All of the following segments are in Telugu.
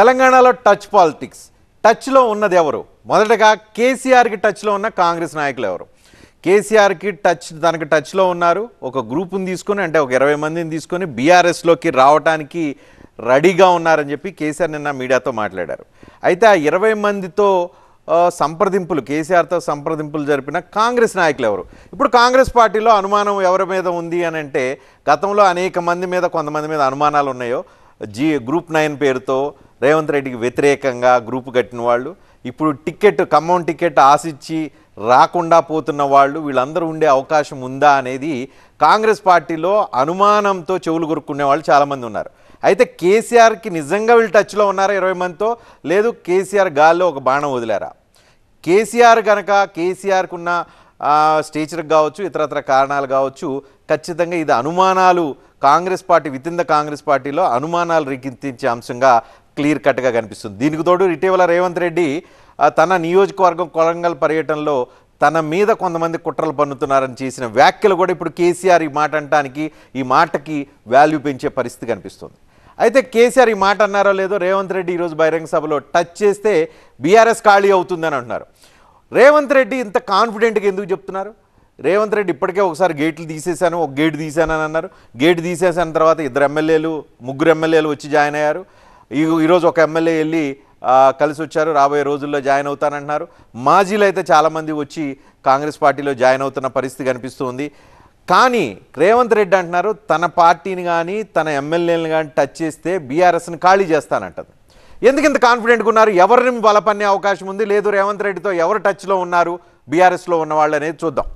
తెలంగాణలో టచ్ పాలిటిక్స్ టచ్లో ఉన్నది ఎవరు? మొదటగా కేసీఆర్కి టచ్లో ఉన్న కాంగ్రెస్ నాయకులు ఎవరు? కేసీఆర్కి తనకు టచ్లో ఉన్నారు. ఒక గ్రూప్ని తీసుకొని, అంటే ఒక 20 మందిని తీసుకొని బీఆర్ఎస్లోకి రావడానికి రెడీగా ఉన్నారని చెప్పి కేసీఆర్ నిన్న మీడియాతో మాట్లాడారు. అయితే ఆ 20 మందితో సంప్రదింపులు, కేసీఆర్తో సంప్రదింపులు జరిపిన కాంగ్రెస్ నాయకులు ఎవరు? ఇప్పుడు కాంగ్రెస్ పార్టీలో అనుమానం ఎవరి మీద ఉంది అని అంటే, గతంలో అనేక మంది మీద, కొంతమంది మీద అనుమానాలు ఉన్నాయో, గ్రూప్ 9 పేరుతో రేవంత్ రెడ్డికి వ్యతిరేకంగా గ్రూపు కట్టిన వాళ్ళు, ఇప్పుడు ఖమ్మం టికెట్ ఆశించి రాకుండా పోతున్న వాళ్ళు, వీళ్ళందరూ ఉండే అవకాశం ఉందా అనేది కాంగ్రెస్ పార్టీలో అనుమానంతో చెవులు కొరుక్కునే వాళ్ళు చాలామంది ఉన్నారు. అయితే కేసీఆర్కి నిజంగా వీళ్ళు టచ్లో ఉన్నారా 20 మందితో? లేదు కేసీఆర్ గాల్లో ఒక బాణం వదిలారా? కేసీఆర్ కనుక కేసీఆర్కు ఉన్న స్టేచర్కి కావచ్చు, ఇతరత్ర కారణాలు కావచ్చు, ఖచ్చితంగా ఇది అనుమానాలు Congress party within the Congress పార్టీలో అనుమానాలు రేకెత్తించే అంశంగా క్లియర్ కట్గా కనిపిస్తుంది. దీనికి తోడు ఇటీవల రేవంత్ రెడ్డి తన నియోజకవర్గం కొడంగల్ పర్యటనలో తన మీద కొంతమంది కుట్రలు పన్నుతున్నారని చేసిన వ్యాఖ్యలు కూడా ఇప్పుడు కేసీఆర్ ఈ మాట అనటానికి, ఈ మాటకి వాల్యూ పెంచే పరిస్థితి కనిపిస్తుంది. అయితే కేసీఆర్ ఈ మాట అన్నారో లేదో, రేవంత్ రెడ్డి ఈరోజు బహిరంగ సభలో టచ్ చేస్తే బీఆర్ఎస్ ఖాళీ అవుతుందని అంటున్నారు. రేవంత్ రెడ్డి ఇంత కాన్ఫిడెంట్గా ఎందుకు చెప్తున్నారు? రేవంత్ రెడ్డి ఇప్పటికే ఒకసారి గేట్లు తీసేశాను, ఒక గేటు తీశానని అన్నారు. గేటు తీసేసిన తర్వాత 3 ఎమ్మెల్యేలు వచ్చి జాయిన్ అయ్యారు. ఈరోజు ఒక ఎమ్మెల్యే వెళ్ళి కలిసి వచ్చారు, రాబోయే రోజుల్లో జాయిన్ అవుతానంటున్నారు. మాజీలు అయితే చాలామంది వచ్చి కాంగ్రెస్ పార్టీలో జాయిన్ అవుతున్న పరిస్థితి కనిపిస్తుంది. కానీ రేవంత్ రెడ్డి అంటున్నారు, తన పార్టీని కానీ తన ఎమ్మెల్యేలను కానీ టచ్ చేస్తే బీఆర్ఎస్ని ఖాళీ చేస్తానంటది. ఎందుకు ఇంత కాన్ఫిడెంట్గా ఉన్నారు? ఎవరిని బలపన్నే అవకాశం ఉంది? లేదు రేవంత్ రెడ్డితో ఎవరు టచ్లో ఉన్నారు బీఆర్ఎస్లో ఉన్నవాళ్ళు అనేది చూద్దాం.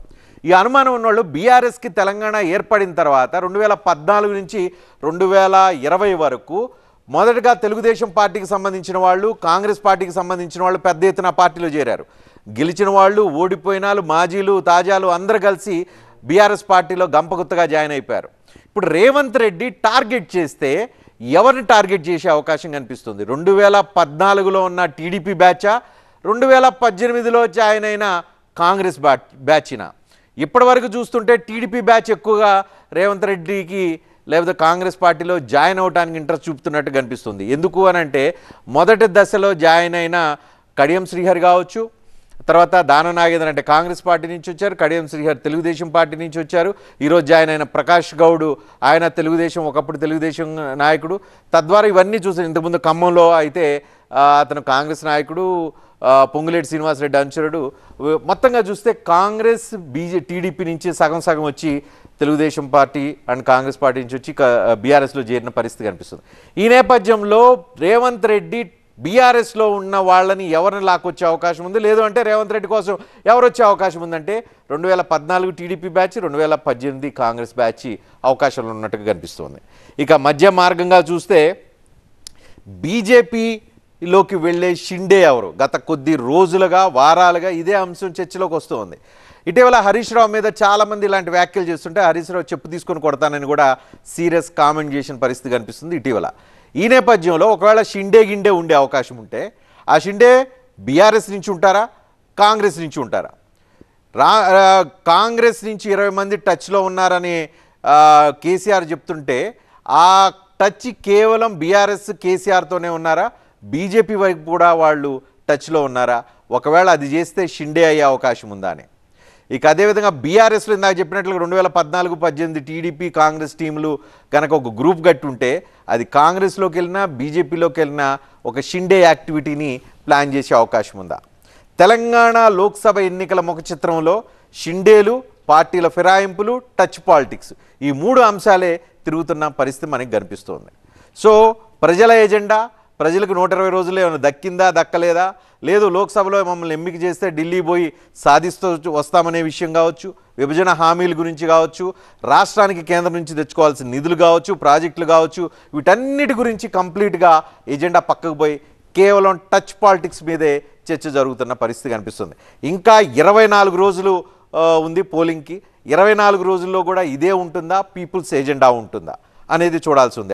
ఈ అనుమానం ఉన్నవాళ్ళు బీఆర్ఎస్కి తెలంగాణ ఏర్పడిన తర్వాత 2014 నుంచి 2020 వరకు మొదటగా తెలుగుదేశం పార్టీకి సంబంధించిన వాళ్ళు, కాంగ్రెస్ పార్టీకి సంబంధించిన వాళ్ళు పెద్ద ఎత్తున పార్టీలో చేరారు. గెలిచిన వాళ్ళు, ఓడిపోయిన వాళ్ళు, మాజీలు, తాజాలు అందరూ కలిసి బీఆర్ఎస్ పార్టీలో గంపగుత్తగా జాయిన్ అయిపోయారు. ఇప్పుడు రేవంత్ రెడ్డి టార్గెట్ చేస్తే ఎవరిని టార్గెట్ చేసే అవకాశం కనిపిస్తుంది? 2014లో ఉన్న టీడీపీ బ్యాచా, 2018లో జాయిన్ అయిన కాంగ్రెస్ బ్యాచినా? ఇప్పటి వరకు చూస్తుంటే టీడీపీ బ్యాచ్ ఎక్కువగా రేవంత్ రెడ్డికి లేకపోతే కాంగ్రెస్ పార్టీలో జాయిన్ అవడానికి ఇంట్రెస్ట్ చూపుతున్నట్టు కనిపిస్తుంది. ఎందుకు అని అంటే, మొదటి దశలో జాయిన్ అయిన కడియం శ్రీహరి కావచ్చు, తర్వాత దానం నాగేంద్ర అంటే కాంగ్రెస్ పార్టీ నుంచి వచ్చారు, కడియం శ్రీహరి తెలుగుదేశం పార్టీ నుంచి వచ్చారు. ఈరోజు జాయిన్ అయిన ప్రకాష్ గౌడ్, ఆయన ఒకప్పుడు తెలుగుదేశం నాయకుడు. తద్వారా ఇవన్నీ చూసారు. ఇంతకుముందు ఖమ్మంలో అయితే అతను కాంగ్రెస్ నాయకుడు, పొంగులేటి శ్రీనివాసరెడ్డి అనుచరుడు. మొత్తంగా చూస్తే కాంగ్రెస్ టీడీపీ నుంచి సగం వచ్చి Telugu Desam party and Congress party నుంచి వచ్చి బీఆర్ఎస్లో చేరిన పరిస్థితి కనిపిస్తుంది. ఈ నేపథ్యంలో రేవంత్ రెడ్డి బీఆర్ఎస్లో ఉన్న వాళ్ళని ఎవరిని లాక్కొచ్చే అవకాశం ఉంది? లేదు అంటే రేవంత్ రెడ్డి కోసం ఎవరు వచ్చే అవకాశం ఉందంటే 2014 టీడీపీ బ్యాచ్, 2018 కాంగ్రెస్ బ్యాచ్ అవకాశాలు ఉన్నట్టుగా కనిపిస్తుంది. ఇక మధ్య మార్గంగా చూస్తే బీజేపీలోకి వెళ్ళే షిండే ఎవరు? గత కొద్ది రోజులుగా, వారాలుగా ఇదే అంశం చర్చలోకి వస్తుంది. ఇటీవల హరీష్ రావు మీద చాలామంది ఇలాంటి వ్యాఖ్యలు చేస్తుంటే హరీష్ రావు చెప్పు తీసుకొని కొడతానని కూడా సీరియస్ కామెంట్ చేసిన పరిస్థితి కనిపిస్తుంది ఇటీవల. ఈ నేపథ్యంలో ఒకవేళ గిండే ఉండే అవకాశం ఉంటే ఆ షిండే బీఆర్ఎస్ నుంచి ఉంటారా, కాంగ్రెస్ నుంచి ఉంటారా? కాంగ్రెస్ నుంచి 20 మంది టచ్లో ఉన్నారని కేసీఆర్ చెప్తుంటే, ఆ టచ్ కేవలం బీఆర్ఎస్ కేసీఆర్తోనే ఉన్నారా? బీజేపీ వైపు కూడా వాళ్ళు టచ్లో ఉన్నారా? ఒకవేళ అది చేస్తే షిండే అయ్యే అవకాశం ఉందా అని. ఇక అదేవిధంగా బీఆర్ఎస్లో ఇందాక చెప్పినట్లుగా 2014-18 టీడీపీ కాంగ్రెస్ టీంలు కనుక ఒక గ్రూప్ కట్టి ఉంటే, అది కాంగ్రెస్లోకి వెళ్ళినా బీజేపీలోకి వెళ్ళినా ఒక షిండే యాక్టివిటీని ప్లాన్ చేసే అవకాశం ఉందా? తెలంగాణ లోక్సభ ఎన్నికల ముఖ చిత్రంలో షిండేలు, పార్టీల ఫిరాయింపులు, టచ్ పాలిటిక్స్, ఈ 3 అంశాలే తిరుగుతున్న పరిస్థితి మనకి కనిపిస్తుంది. సో ప్రజల ఎజెండా, ప్రజలకు 120 రోజుల్లో ఏమైనా దక్కిందా, దక్కలేదా? లేదు లోక్సభలో మమ్మల్ని ఎంపిక చేస్తే ఢిల్లీ పోయి సాధిస్తూ వస్తామనే విషయం కావచ్చు, విభజన హామీల గురించి కావచ్చు, రాష్ట్రానికి కేంద్రం నుంచి తెచ్చుకోవాల్సిన నిధులు కావచ్చు, ప్రాజెక్టులు కావచ్చు, వీటన్నిటి గురించి కంప్లీట్గా ఎజెండా పక్కకు పోయి కేవలం టచ్ పాలిటిక్స్ మీదే చర్చ జరుగుతున్న పరిస్థితి కనిపిస్తుంది. ఇంకా 24 రోజులు ఉంది పోలింగ్కి. 24 రోజుల్లో కూడా ఇదే ఉంటుందా, పీపుల్స్ ఎజెండా ఉంటుందా అనేది చూడాల్సి ఉంది.